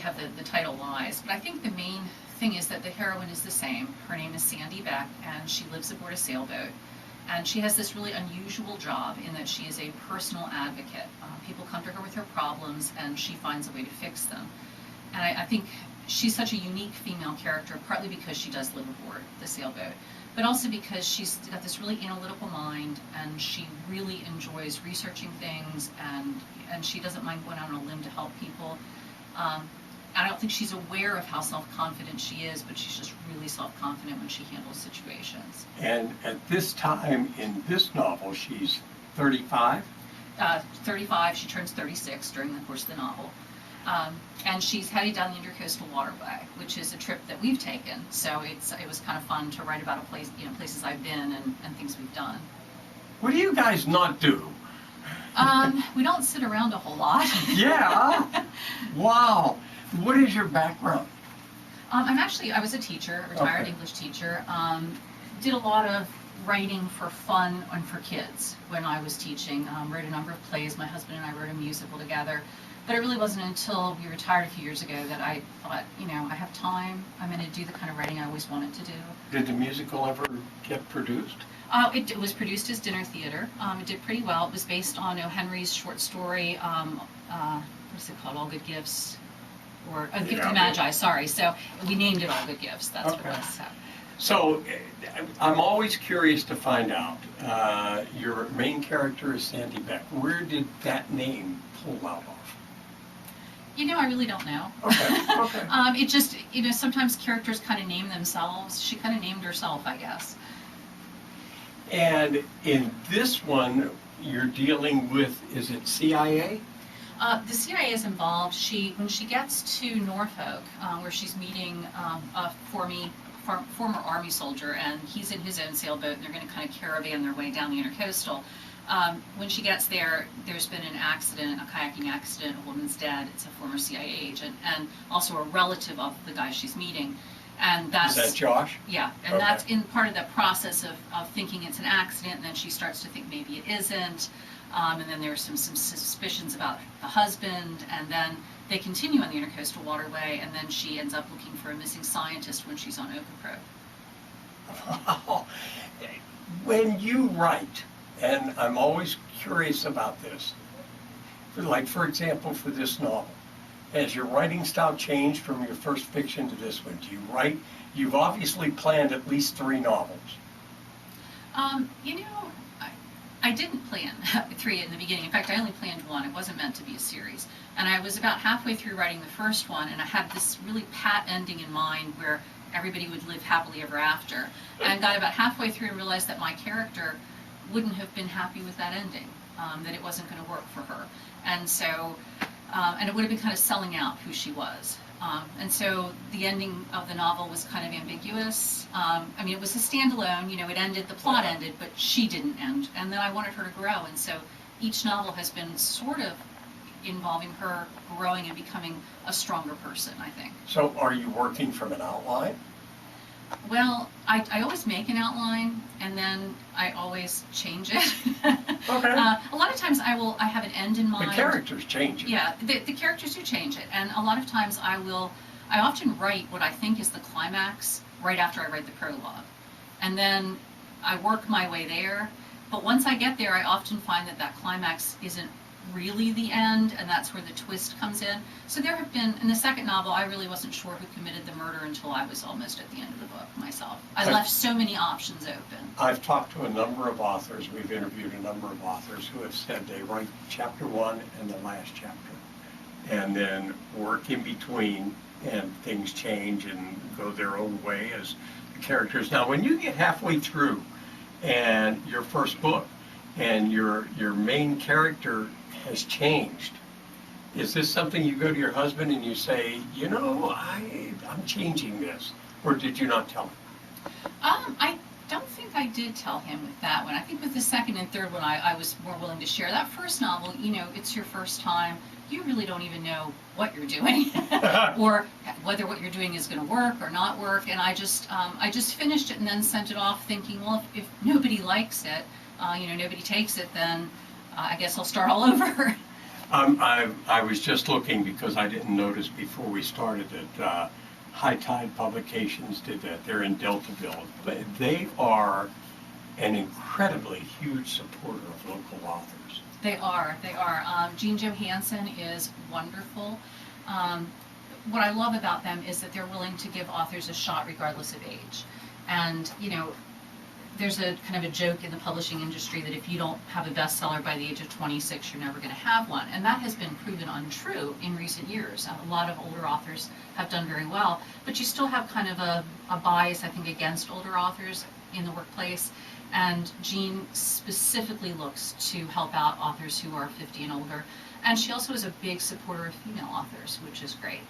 have the title Lies, but I think the main thing is that the heroine is the same. Her name is Sandy Beck, and she lives aboard a sailboat. And she has this really unusual job in that she is a personal advocate. People come to her with their problems, and she finds a way to fix them. And I think she's such a unique female character, partly because she does live aboard the sailboat, but also because she's got this really analytical mind, and she really enjoys researching things, and she doesn't mind going out on a limb to help people. I don't think she's aware of how self-confident she is, but she's just really self-confident when she handles situations. And at this time in this novel, she's 35? 35, she turns 36 during the course of the novel. And she's heading down the Intercoastal Waterway, which is a trip that we've taken. So it was kind of fun to write about a place, places I've been and things we've done. What do you guys not do? We don't sit around a whole lot. Yeah. Wow. What is your background? I was a teacher, a retired English teacher. Did a lot of writing for fun and for kids when I was teaching. Wrote a number of plays. My husband and I wrote a musical together. But it really wasn't until we retired a few years ago that I thought, I have time. I'm going to do the kind of writing I always wanted to do. Did the musical ever get produced? It was produced as dinner theater. It did pretty well. It was based on O. Henry's short story, what's it called, All Good Gifts? Or A Gift to the Magi, sorry. So we named it All Good Gifts. That's what it was. So I'm always curious to find out, your main character is Sandy Beck. Where did that name pull out of? I really don't know. Okay. It just, sometimes characters kind of name themselves. She kind of named herself, I guess. And in this one, you're dealing with, is it CIA? The CIA is involved. When she gets to Norfolk, where she's meeting a former Army soldier, and he's in his own sailboat, and they're going to kind of caravan their way down the Intercoastal. When she gets there, there's been an accident, a kayaking accident, a woman's dead. It's a former CIA agent, and also a relative of the guy she's meeting. And that's, is that Josh? Yeah, and that's in part of the process of thinking it's an accident, and then she starts to think maybe it isn't. And then there's some suspicions about the husband, and then they continue on the Intercoastal Waterway, and then she ends up looking for a missing scientist when she's on Ocracoke. When you write, and I'm always curious about this, like for example for this novel, has your writing style changed from your first fiction to this one? Do you write, you've obviously planned at least 3 novels. I didn't plan 3 in the beginning. In fact, I only planned 1. It wasn't meant to be a series. And I was about halfway through writing the first one, and I had this really pat ending in mind where everybody would live happily ever after. And got about halfway through and realized that my character wouldn't have been happy with that ending, that it wasn't going to work for her. And so, and it would have been kind of selling out who she was. And so the ending of the novel was kind of ambiguous. It was a standalone, it ended, the plot ended, but she didn't end. And then I wanted her to grow. And so each novel has been sort of involving her growing and becoming a stronger person, I think. So are you working from an outline? Well, I always make an outline, and then I always change it. Okay. A lot of times I have an end in mind. The characters change it. Yeah, the characters do change it, and a lot of times I often write what I think is the climax right after I write the prologue. And then I work my way there, but once I get there, I often find that climax isn't really the end, and that's where the twist comes in. So there have been, in the second novel, I really wasn't sure who committed the murder until I was almost at the end of the book myself. I left so many options open. I've talked to a number of authors, we've interviewed a number of authors who have said they write chapter 1 and the last chapter, and then work in between, and things change and go their own way as the characters. Now, when you get halfway through and your first book, and your main character has changed, is this something you go to your husband and you say, I'm changing this, or did you not tell him? I don't think I did tell him with that one. I think with the second and third one, I was more willing to share. That first novel, it's your first time. You really don't even know what you're doing, or whether what you're doing is going to work or not work. And I just finished it and then sent it off, thinking, well, if nobody likes it, nobody takes it, then I guess I'll start all over. I was just looking because I didn't notice before we started that High Tide Publications did that. They're in Deltaville. But they are an incredibly huge supporter of local authors. They are. Jean Johansson is wonderful. What I love about them is that they're willing to give authors a shot regardless of age. And, there's a kind of a joke in the publishing industry that if you don't have a bestseller by the age of 26, you're never going to have one. And that has been proven untrue in recent years. A lot of older authors have done very well, but you still have kind of a bias, I think, against older authors in the workplace. And Jean specifically looks to help out authors who are 50 and older. And she also is a big supporter of female authors, which is great.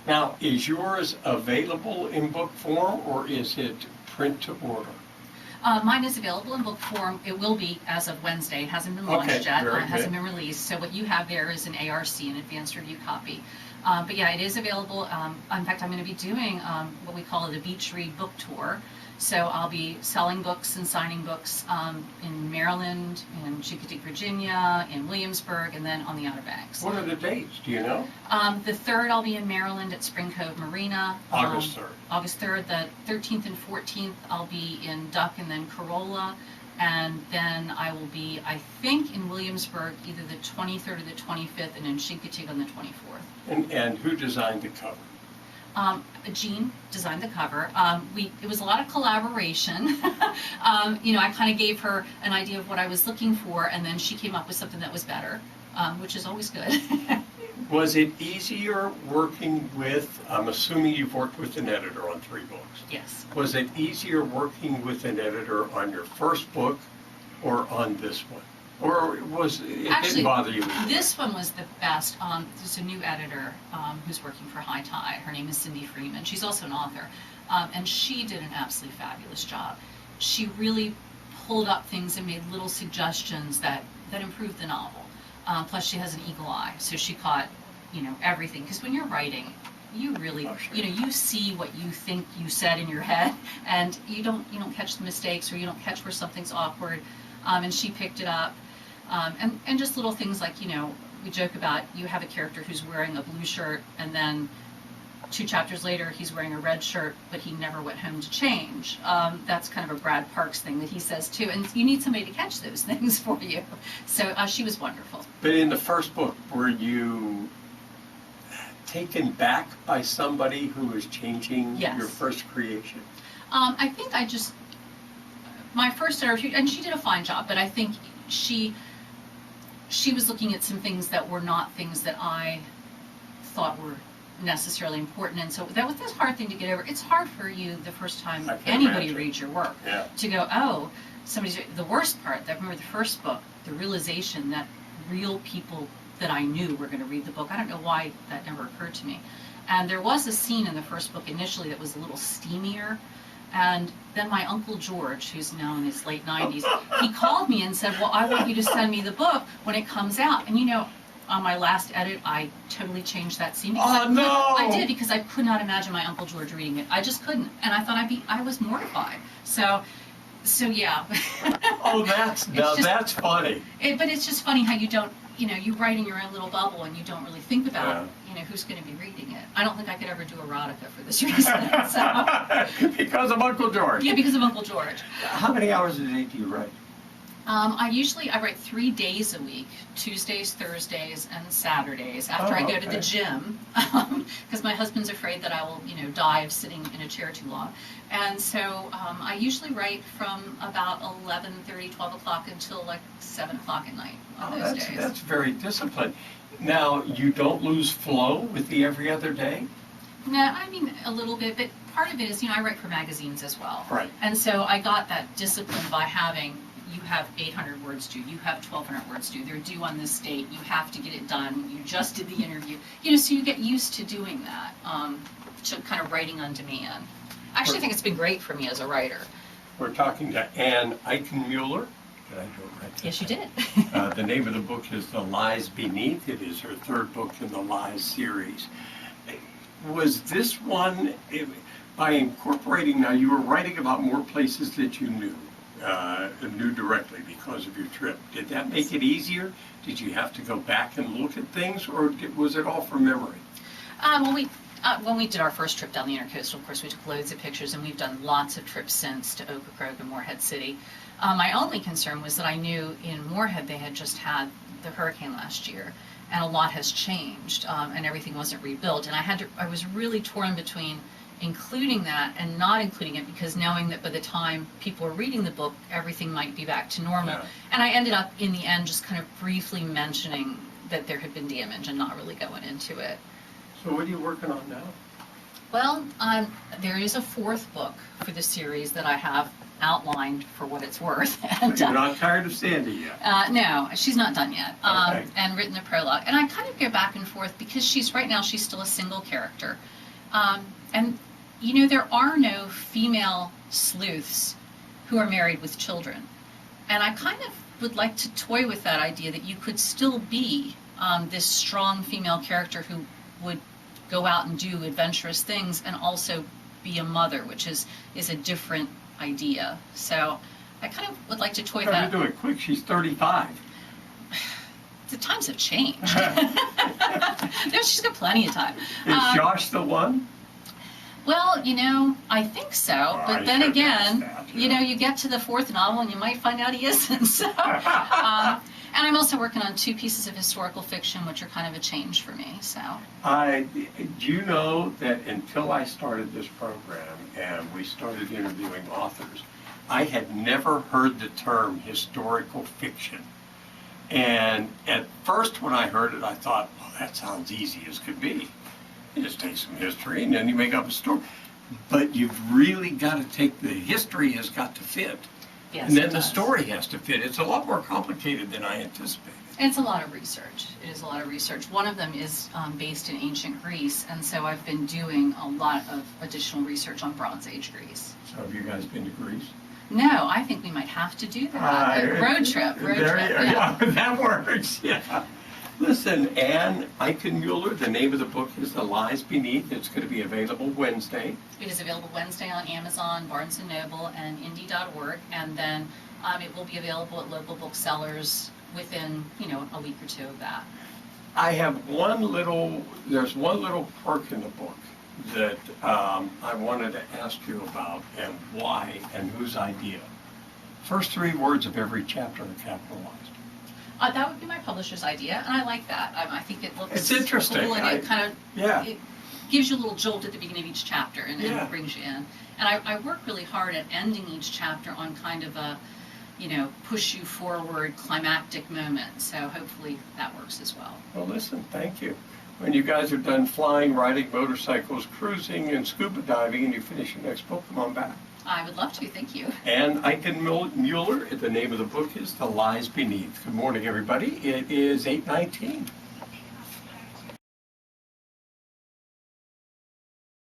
Now, is yours available in book form or is it print to order? Mine is available in book form. It will be as of Wednesday. It hasn't been launched yet. It hasn't been released. So what you have there is an ARC, an advanced review copy. But yeah, it is available. In fact, I'm going to be doing what we call the Beach Read Book Tour. So I'll be selling books and signing books in Maryland, in Chincoteague, Virginia, in Williamsburg, and then on the Outer Banks. What are the dates? Do you know? The 3rd, I'll be in Maryland at Spring Cove Marina. August 3rd. August 3rd. The 13th and 14th, I'll be in Duck and then Corolla. And then I will be, I think, in Williamsburg either the 23rd or the 25th, and in Chincoteague on the 24th. And who designed the cover? Jean designed the cover. It was a lot of collaboration. I kind of gave her an idea of what I was looking for, and then she came up with something that was better, which is always good. Was it easier working with, I'm assuming you've worked with an editor on 3 books. Yes. Was it easier working with an editor on your first book or on this one? Or didn't bother you? This one was the best. There's a new editor who's working for High Tide. Her name is Cindy Freeman. She's also an author. And she did an absolutely fabulous job. She really pulled up things and made little suggestions that improved the novel. Plus she has an eagle eye, so she caught, everything. Because when you're writing, you really, you see what you think you said in your head, and you don't catch the mistakes, or you don't catch where something's awkward. And she picked it up. And just little things like, we joke about, you have a character who's wearing a blue shirt, and then 2 chapters later he's wearing a red shirt, but he never went home to change. That's kind of a Brad Parks thing that he says too, and you need somebody to catch those things for you. So she was wonderful. But in the first book, were you taken back by somebody who was changing your first creation? I think my first editor, and she did a fine job, but I think she was looking at some things that were not things that I thought were necessarily important, and so that was this hard thing to get over. It's hard for you the first time anybody reads your work to go, oh, the worst part, that remember the first book, the realization that real people that I knew were going to read the book. I don't know why that never occurred to me. And there was a scene in the first book initially that was a little steamier. And then my Uncle George, who's now in his late 90s, he called me and said, well, I want you to send me the book when it comes out. And on my last edit, I totally changed that scene. I did, because I could not imagine my Uncle George reading it. I just couldn't. And I thought I was mortified. So yeah. Oh, that's funny. But it's just funny how you don't, you write in your own little bubble and you don't really think about, who's going to be reading it. I don't think I could ever do erotica for this reason. So. Because of Uncle George. Yeah, because of Uncle George. How many hours a day do you write? I write 3 days a week, Tuesdays, Thursdays, and Saturdays, after I go to the gym, because my husband's afraid that I will, die of sitting in a chair too long. And so I usually write from about 11:30, 12 o'clock until like 7 o'clock at night on those days. That's very disciplined. Now, you don't lose flow with the every other day? No, I mean a little bit, but part of it is, I write for magazines as well. Right. And so I got that discipline by having, you have 800 words due, you have 1,200 words due, they're due on this date, you have to get it done, you just did the interview. So you get used to doing that, to kind of writing on demand. I actually think it's been great for me as a writer. We're talking to Ann Eichenmuller. Did I do it right? Yes, you did. The name of the book is The Lies Beneath. It is her 3rd book in the Lies series. Was this one, by incorporating, now you were writing about more places that you knew, knew directly because of your trip. Did that make it easier? Did you have to go back and look at things, or was it all from memory? When we did our first trip down the Intercoastal, of course, we took loads of pictures, and we've done lots of trips since to Ocracoke and Morehead City. My only concern was that I knew in Morehead they had just had the hurricane last year, and a lot has changed, and everything wasn't rebuilt. And I was really torn between including that and not including it, because knowing that by the time people are reading the book, everything might be back to normal. Yeah. And I ended up, in the end, just kind of briefly mentioning that there had been damage and not really going into it. So what are you working on now? Well, there is a fourth book for the series that I have outlined for what it's worth. And, You're not tired of Sandy yet? no, she's not done yet. Okay. And written the prologue. And I kind of go back and forth because right now she's still a single character. And, you know, there are no female sleuths who are married with children. And I kind of would like to toy with that idea that you could still be this strong female character who would go out and do adventurous things and also be a mother, which is a different idea. So I kind of would like to toy How that. do you do it quick? She's 35. The times have changed. No, she's got plenty of time. Is Josh the one? Well, you know, I think so. Oh, But I then should again, ask that, you yeah. know, you get to the fourth novel and you might find out he isn't. So, and I'm also working on 2 pieces of historical fiction, which are kind of a change for me. So, Do you know that until I started this program and we started interviewing authors, I had never heard the term historical fiction. And at first when I heard it, I thought, well, that sounds easy as could be. You just take some history and then you make up a story. But you've really got to take, the history has got to fit. yes, And then it the does. story has to fit. It's a lot more complicated than I anticipated. It's a lot of research. It is a lot of research. One of them is based in ancient Greece, and so I've been doing a lot of additional research on Bronze Age Greece. So have you guys been to Greece? No, I think we might have to do that. A road trip. Yeah, that works, yeah. Listen, Anne Eichenmuller, the name of the book is The Lies Beneath. It's going to be available Wednesday. It is available Wednesday on Amazon, Barnes & Noble, and indie.org, and then it will be available at local booksellers within, you know, a week or 2 of that. I have there's one little quirk in the book that I wanted to ask you about, and why, and whose idea. First 3 words of every chapter are capitalized. That would be my publisher's idea, and I like that. I think it looks It's interesting. cool, and it kind of Yeah. it gives you a little jolt at the beginning of each chapter, and Yeah. it brings you in. And I work really hard at ending each chapter on kind of a, you know, push you forward climactic moment. So hopefully that works as well. Well, listen, thank you. When you guys are done flying, riding motorcycles, cruising, and scuba diving, and you finish your next book, come on back. I would love to. Thank you. Anne Eichenmuller, the name of the book is The Lies Beneath. Good morning, everybody. It is 8:19.